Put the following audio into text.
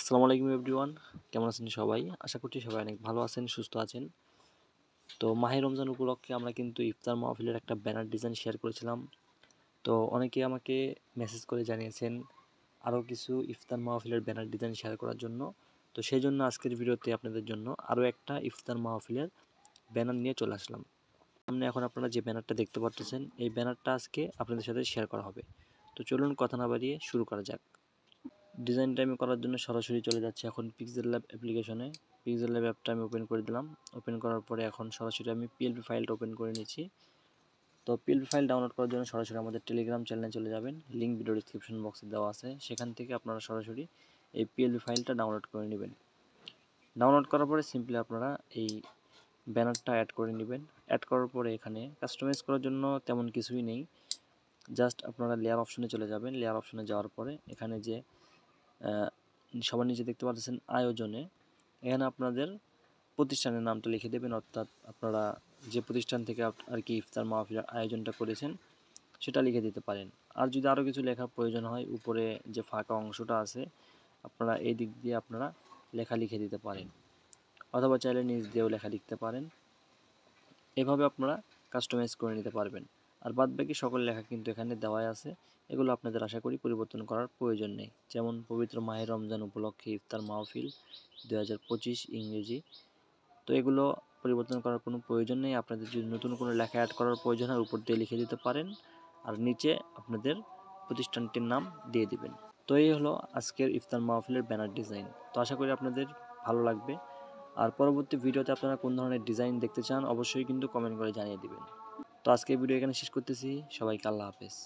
আসসালামু আলাইকুম এভরিওয়ান, কেমন আছেন সবাই? আশা করছি সবাই অনেক ভালো আছেন, সুস্থ আছেন। তো মাহে রমজান উপলক্ষে আমরা কিন্তু ইফতার মাহফিলের একটা ব্যানার ডিজাইন শেয়ার করেছিলাম। তো অনেকে আমাকে মেসেজ করে জানিয়েছেন আরও কিছু ইফতার মাহফিলের ব্যানার ডিজাইন শেয়ার করার জন্য। তো সেই জন্য আজকের ভিডিওতে আপনাদের জন্য আরও একটা ইফতার মাহফিলের ব্যানার নিয়ে চলে আসলাম। সামনে এখন আপনারা যে ব্যানারটা দেখতে পাচ্ছেন, এই ব্যানারটা আজকে আপনাদের সাথে শেয়ার করা হবে। তো চলুন কথা না বাড়িয়ে শুরু করা যাক। ডিজাইনটা আমি করার জন্য সরাসরি চলে যাচ্ছি এখন পিক্সেল ল্যাব অ্যাপ্লিকেশনে। পিক্সেল ল্যাব অ্যাপটা আমি ওপেন করে দিলাম। ওপেন করার পরে এখন সরাসরি আমি পিএলপি ফাইলটা ওপেন করে নিচ্ছি। তো পিএলপি ফাইল ডাউনলোড করার জন্য সরাসরি আমাদের টেলিগ্রাম চ্যানেলে চলে যাবেন, লিঙ্ক ভিডিও ডিসক্রিপশন বক্সে দেওয়া আছে। সেখান থেকে আপনারা সরাসরি এই পিএলপি ফাইলটা ডাউনলোড করে নেবেন। ডাউনলোড করার পরে সিম্পলি আপনারা এই ব্যানারটা অ্যাড করে নেবেন। অ্যাড করার পরে এখানে কাস্টমাইজ করার জন্য তেমন কিছুই নেই, জাস্ট আপনারা লেয়ার অপশনে চলে যাবেন। লেয়ার অপশনে যাওয়ার পরে এখানে যে সবার নিচে দেখতে পাচ্ছেন আয়োজনে, এখানে আপনাদের প্রতিষ্ঠানের নামটা লিখে দেবেন, অর্থাৎ আপনারা যে প্রতিষ্ঠান থেকে আর কি ইফতার মাহফিল আয়োজনটা করেছেন সেটা লিখে দিতে পারেন। আর যদি আরও কিছু লেখার প্রয়োজন হয়, উপরে যে ফাঁকা অংশটা আছে আপনারা এই দিক দিয়ে আপনারা লেখা লিখে দিতে পারেন, অথবা চাইলে নিজ দিয়েও লেখা লিখতে পারেন। এভাবে আপনারা কাস্টমাইজ করে নিতে পারবেন। আর বাদবাকি সকল লেখা কিন্তু এখানে দেওয়াই আছে, এগুলো আপনাদের আশা করি পরিবর্তন করার প্রয়োজন নেই। যেমন পবিত্র মাহে রমজান উপলক্ষে ইফতার মাহফিল 2025 ইংরেজি, তো এগুলো পরিবর্তন করার কোনো প্রয়োজন নেই। আপনাদের যদি নতুন কোনো লেখা অ্যাড করার প্রয়োজন হয়, উপর দিয়ে লিখে দিতে পারেন, আর নিচে আপনাদের প্রতিষ্ঠানটির নাম দিয়ে দিবেন। তো এই হলো আজকের ইফতার মাহফিলের ব্যানার ডিজাইন। তো আশা করি আপনাদের ভালো লাগবে। আর পরবর্তী ভিডিওতে আপনারা কোন ধরনের ডিজাইন দেখতে চান অবশ্যই কিন্তু কমেন্ট করে জানিয়ে দিবেন। তো আজকের ভিডিও এখানে শেষ করতেছি। সবাইকে আল্লাহ হাফেজ।